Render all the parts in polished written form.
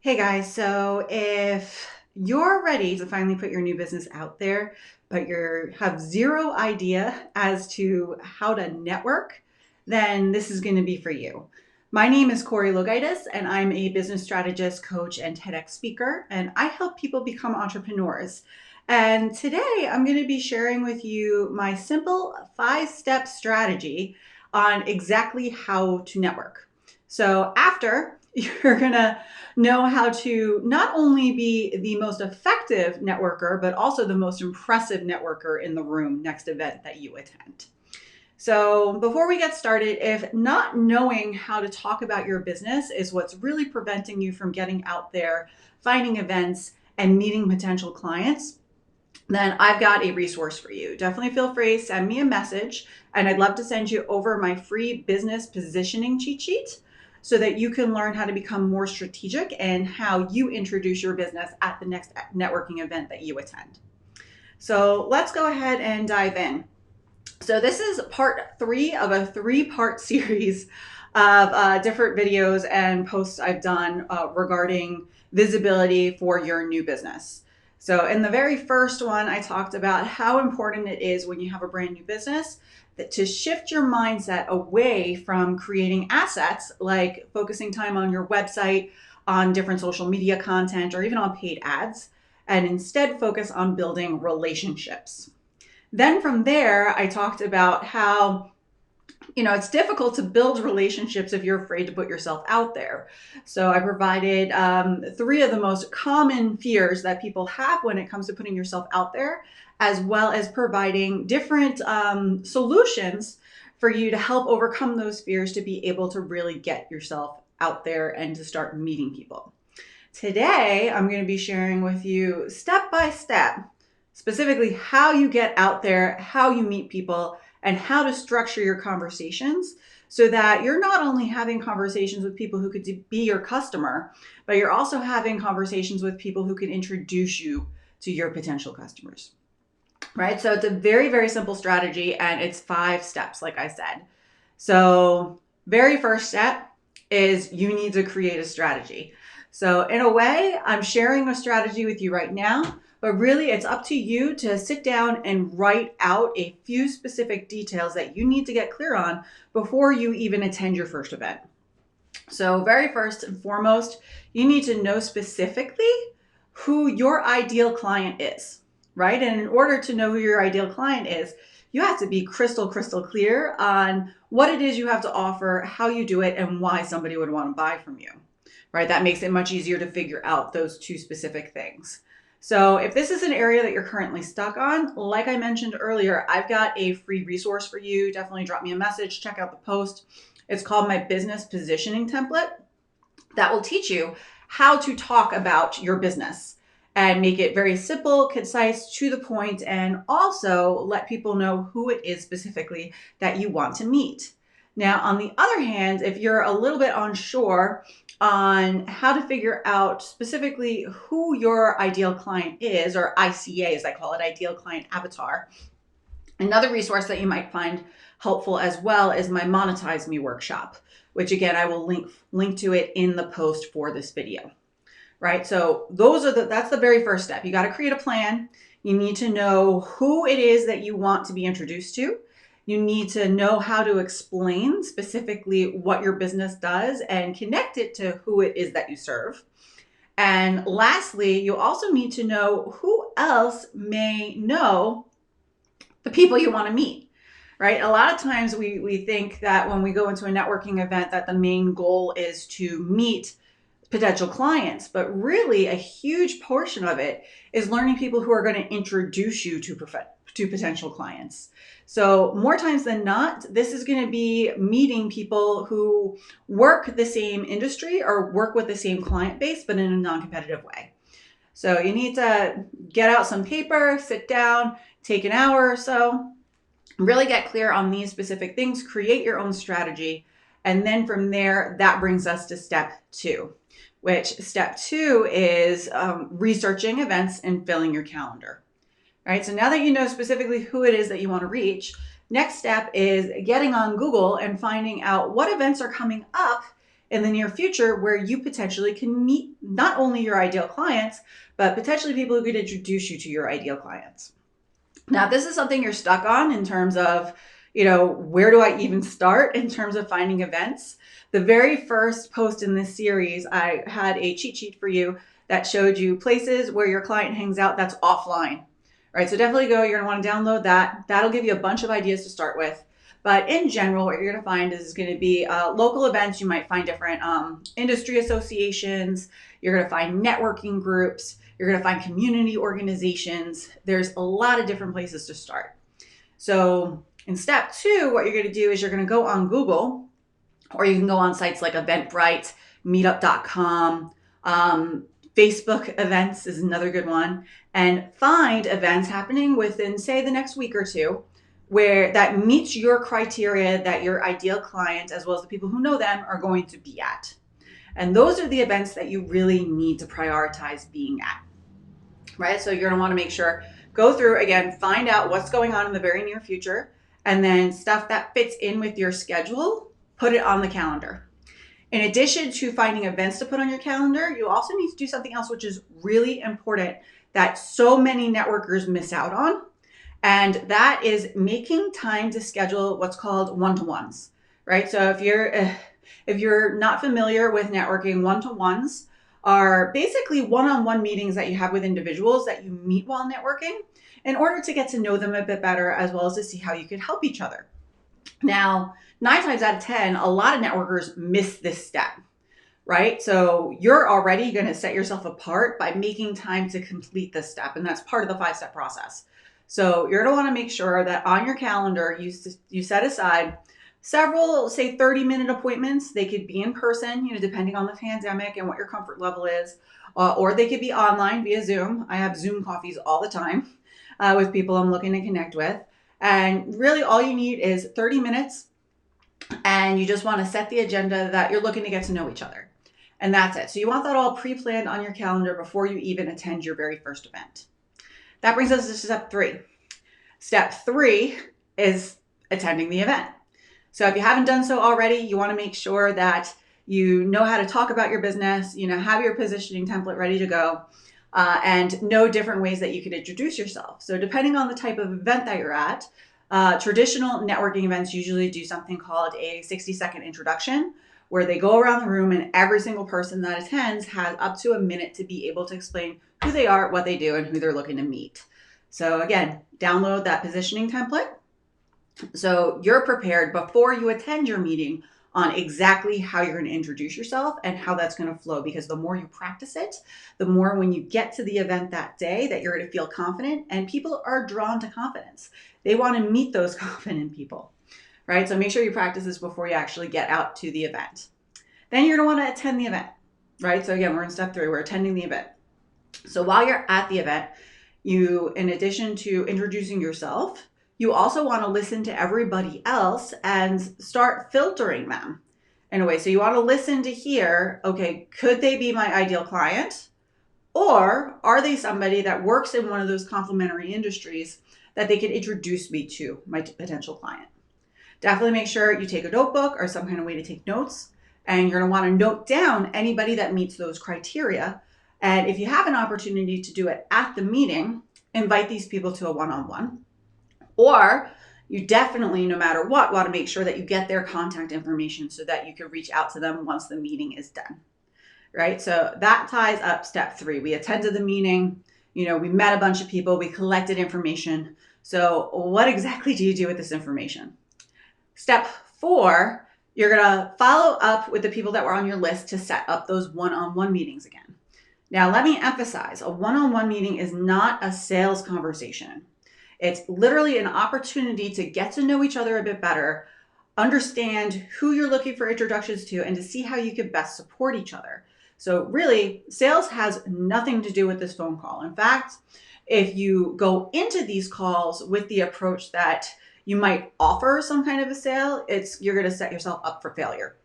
Hey guys, so if you're ready to finally put your new business out there, but you have zero idea as to how to network, then this is going to be for you. My name is Corey Logaitis, and I'm a business strategist, coach, and TEDx speaker, and I help people become entrepreneurs. And today I'm going to be sharing with you my simple 5-step strategy on exactly how to network. So after you're going to know how to not only be the most effective networker, but also the most impressive networker in the room next event that you attend. So before we get started, if not knowing how to talk about your business is what's really preventing you from getting out there, finding events, and meeting potential clients, then I've got a resource for you. Definitely feel free, send me a message, and I'd love to send you over my free business positioning cheat sheet so that you can learn how to become more strategic and how you introduce your business at the next networking event that you attend. So let's go ahead and dive in. So this is part 3 of a 3-part series of different videos and posts I've done regarding visibility for your new business. So in the very first one, I talked about how important it is when you have a brand new business that to shift your mindset away from creating assets, like focusing time on your website, on different social media content, or even on paid ads, and instead focus on building relationships. Then from there, I talked about how it's difficult to build relationships if you're afraid to put yourself out there. So I provided 3 of the most common fears that people have when it comes to putting yourself out there, as well as providing different solutions for you to help overcome those fears to be able to really get yourself out there and to start meeting people. Today, I'm going to be sharing with you step by step, specifically how you get out there, how you meet people, and how to structure your conversations so that you're not only having conversations with people who could be your customer, but you're also having conversations with people who can introduce you to your potential customers, right? So it's a very, very simple strategy, and it's 5 steps, like I said. So very first step is you need to create a strategy. So in a way, I'm sharing a strategy with you right now, but really it's up to you to sit down and write out a few specific details that you need to get clear on before you even attend your first event. So very first and foremost, you need to know specifically who your ideal client is, right? And in order to know who your ideal client is, you have to be crystal clear on what it is you have to offer, how you do it, and why somebody would want to buy from you, right? That makes it much easier to figure out those 2 specific things. So if this is an area that you're currently stuck on, like I mentioned earlier, I've got a free resource for you. Definitely drop me a message, check out the post. It's called my business positioning template that will teach you how to talk about your business and make it very simple, concise, to the point, and also let people know who it is specifically that you want to meet. Now, on the other hand, if you're a little bit unsure on how to figure out specifically who your ideal client is, or ICA as I call it, ideal client avatar, another resource that you might find helpful as well is my Monetize Me workshop, which again, I will link to it in the post for this video, right? So that's the very first step. You got to create a plan. You need to know who it is that you want to be introduced to. You need to know how to explain specifically what your business does and connect it to who it is that you serve. And lastly, you also need to know who else may know the people you want to meet, right? A lot of times we think that when we go into a networking event that the main goal is to meet potential clients, but really a huge portion of it is learning people who are going to introduce you to potential clients. So more times than not, this is going to be meeting people who work the same industry or work with the same client base, but in a non-competitive way. So you need to get out some paper, sit down, take an hour or so, really get clear on these specific things, create your own strategy. And then from there, that brings us to step 2, which step 2 is researching events and filling your calendar. All right, so now that you know specifically who it is that you want to reach, next step is getting on Google and finding out what events are coming up in the near future where you potentially can meet not only your ideal clients, but potentially people who could introduce you to your ideal clients. Now, if this is something you're stuck on in terms of, where do I even start in terms of finding events? The very first post in this series, I had a cheat sheet for you that showed you places where your client hangs out that's offline, right? So definitely you're gonna wanna download that. That'll give you a bunch of ideas to start with. But in general, what you're gonna find is gonna be local events. You might find different industry associations. You're gonna find networking groups. You're going to find community organizations. There's a lot of different places to start. So in step 2, what you're going to do is you're going to go on Google, or you can go on sites like Eventbrite, meetup.com, Facebook events is another good one, and find events happening within, say, the next week or two where that meets your criteria that your ideal client, as well as the people who know them, are going to be at. And those are the events that you really need to prioritize being at. Right? So you're going to want to make sure, go through again, find out what's going on in the very near future, and then stuff that fits in with your schedule, put it on the calendar. In addition to finding events to put on your calendar, you also need to do something else, which is really important that so many networkers miss out on. And that is making time to schedule what's called one-to-ones, right? So if you're not familiar with networking, one-to-ones are basically one-on-one meetings that you have with individuals that you meet while networking in order to get to know them a bit better, as well as to see how you could help each other. Now, 9 times out of 10, a lot of networkers miss this step, right? So you're already going to set yourself apart by making time to complete this step, and that's part of the 5-step process. So you're going to want to make sure that on your calendar, you set aside several, say 30-minute appointments. They could be in person, depending on the pandemic and what your comfort level is, or they could be online via Zoom. I have Zoom coffees all the time with people I'm looking to connect with. And really all you need is 30 minutes, and you just want to set the agenda that you're looking to get to know each other. And that's it. So you want that all pre-planned on your calendar before you even attend your very first event. That brings us to step 3. Step 3 is attending the event. So if you haven't done so already, you want to make sure that you know how to talk about your business, have your positioning template ready to go, and know different ways that you can introduce yourself. So depending on the type of event that you're at, traditional networking events usually do something called a 60-second introduction, where they go around the room and every single person that attends has up to a minute to be able to explain who they are, what they do, and who they're looking to meet. So again, download that positioning template, so you're prepared before you attend your meeting on exactly how you're going to introduce yourself and how that's going to flow, because the more you practice it, the more when you get to the event that day that you're going to feel confident, and people are drawn to confidence. They want to meet those confident people, right? So make sure you practice this before you actually get out to the event. Then you're going to want to attend the event, right? So again, we're in step 3, we're attending the event. So while you're at the event, you, in addition to introducing yourself, you also want to listen to everybody else and start filtering them in a way. So you want to listen to hear, okay, could they be my ideal client? Or are they somebody that works in one of those complementary industries that they could introduce me to, my potential client? Definitely make sure you take a notebook or some kind of way to take notes, and you're going to want to note down anybody that meets those criteria. And if you have an opportunity to do it at the meeting, invite these people to a one-on-one. Or you definitely, no matter what, want to make sure that you get their contact information so that you can reach out to them once the meeting is done, right? So that ties up step 3. We attended the meeting, we met a bunch of people, we collected information. So what exactly do you do with this information? Step 4, you're going to follow up with the people that were on your list to set up those one-on-one meetings again. Now, let me emphasize, a one-on-one meeting is not a sales conversation. It's literally an opportunity to get to know each other a bit better, understand who you're looking for introductions to, and to see how you can best support each other. So really, sales has nothing to do with this phone call. In fact, if you go into these calls with the approach that you might offer some kind of a sale, you're going to set yourself up for failure,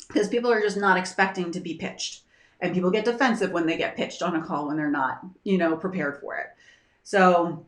because people are just not expecting to be pitched. And people get defensive when they get pitched on a call when they're not, prepared for it. So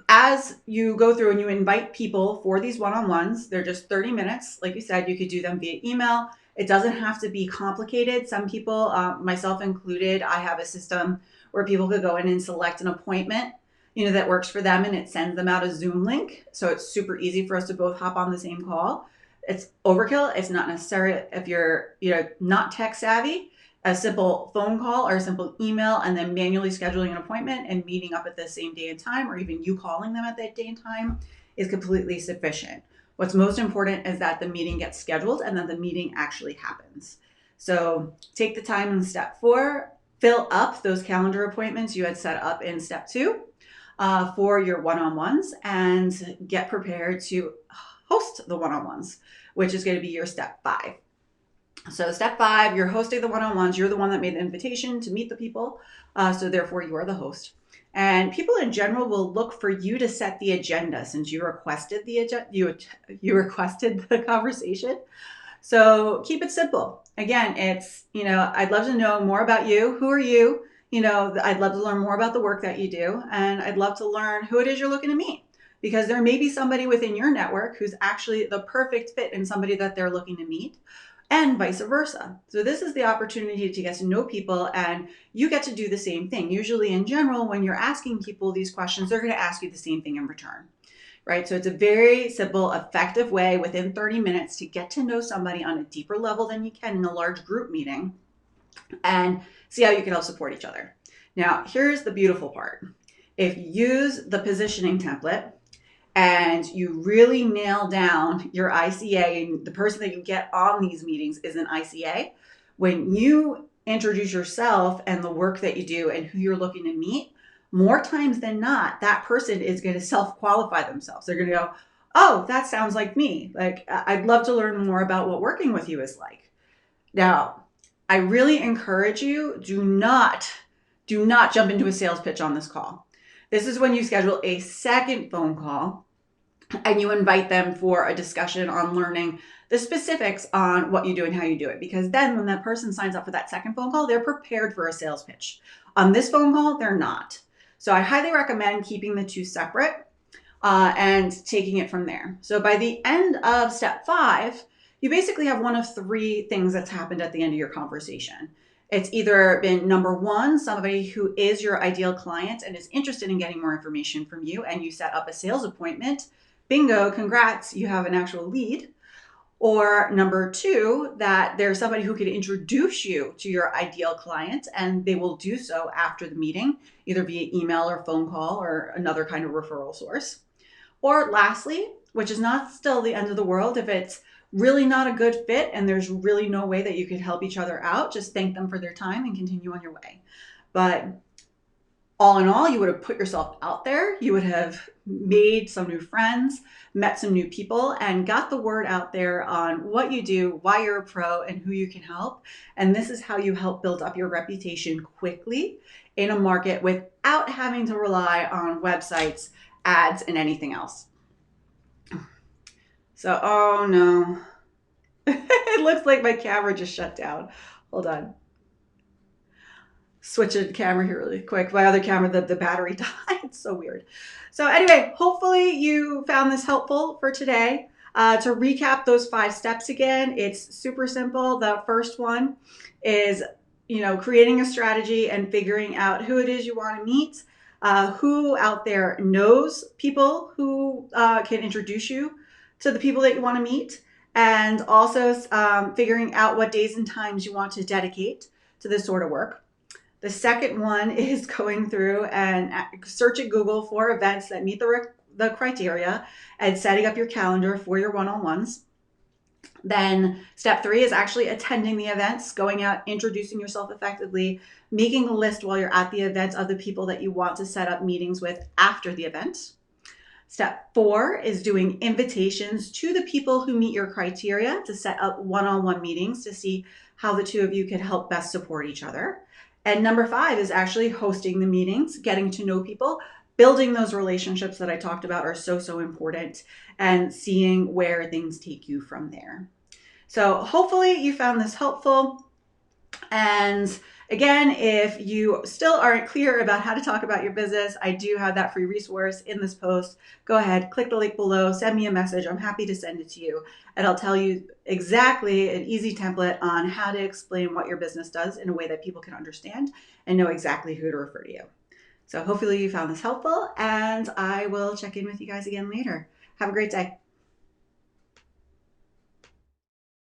as you go through and you invite people for these one-on-ones, they're just 30 minutes. Like you said, you could do them via email. It doesn't have to be complicated. Some people, myself included, I have a system where people could go in and select an appointment, that works for them, and it sends them out a Zoom link. So it's super easy for us to both hop on the same call. It's overkill. It's not necessary if you're, not tech savvy. A simple phone call or a simple email, and then manually scheduling an appointment and meeting up at the same day and time, or even you calling them at that day and time, is completely sufficient. What's most important is that the meeting gets scheduled and that the meeting actually happens. So take the time in step 4, fill up those calendar appointments you had set up in step 2 for your one-on-ones, and get prepared to host the one-on-ones, which is going to be your step 5. So step 5, you're hosting the one-on-ones. You're the one that made the invitation to meet the people. So therefore you are the host. And people in general will look for you to set the agenda, since you requested the agenda, you requested the conversation. So keep it simple. Again, it's, I'd love to know more about you. Who are you? I'd love to learn more about the work that you do. And I'd love to learn who it is you're looking to meet, because there may be somebody within your network who's actually the perfect fit in somebody that they're looking to meet, and vice versa. So this is the opportunity to get to know people, and you get to do the same thing. Usually in general, when you're asking people these questions, they're going to ask you the same thing in return, right? So it's a very simple, effective way within 30 minutes to get to know somebody on a deeper level than you can in a large group meeting, and see how you can help support each other. Now, here's the beautiful part. If you use the positioning template, and you really nail down your ICA, and the person that you get on these meetings is an ICA, when you introduce yourself and the work that you do and who you're looking to meet, more times than not, that person is going to self-qualify themselves. They're going to go, oh, that sounds like me. Like, I'd love to learn more about what working with you is like. Now, I really encourage you, do not jump into a sales pitch on this call. This is when you schedule a second phone call and you invite them for a discussion on learning the specifics on what you do and how you do it. Because then when that person signs up for that second phone call, they're prepared for a sales pitch. On this phone call, they're not. So I highly recommend keeping the two separate and taking it from there. So by the end of step 5, you basically have one of 3 things that's happened at the end of your conversation. It's either been, number 1, somebody who is your ideal client and is interested in getting more information from you, and you set up a sales appointment. Bingo, congrats, you have an actual lead. Or number 2, that there's somebody who could introduce you to your ideal client, and they will do so after the meeting, either via email or phone call or another kind of referral source. Or lastly, which is not still the end of the world, if it's really not a good fit and there's really no way that you could help each other out, just thank them for their time and continue on your way. But all in all, you would have put yourself out there, you would have made some new friends, met some new people, and got the word out there on what you do, why you're a pro, and who you can help. And this is how you help build up your reputation quickly in a market without having to rely on websites, ads, and anything else. So, oh no, it looks like my camera just shut down. Hold on. Switch the camera here really quick. My other camera, the battery died. It's so weird. So anyway, hopefully you found this helpful for today. To recap those 5 steps again, it's super simple. The first one is, creating a strategy and figuring out who it is you want to meet, who out there knows people who can introduce you to the people that you want to meet, and also figuring out what days and times you want to dedicate to this sort of work. The second one is going through and searching Google for events that meet the criteria and setting up your calendar for your one-on-ones. Then step 3 is actually attending the events, going out, introducing yourself effectively, making a list while you're at the event of the people that you want to set up meetings with after the event. Step 4 is doing invitations to the people who meet your criteria to set up one-on-one meetings to see how the two of you could help best support each other. And number 5 is actually hosting the meetings, getting to know people, building those relationships that I talked about are so, so important, and seeing where things take you from there. So hopefully you found this helpful. And Again, if you still aren't clear about how to talk about your business, I do have that free resource in this post. Go ahead, click the link below, send me a message. I'm happy to send it to you. And I'll tell you exactly an easy template on how to explain what your business does in a way that people can understand and know exactly who to refer to you. So hopefully you found this helpful, and I will check in with you guys again later. Have a great day.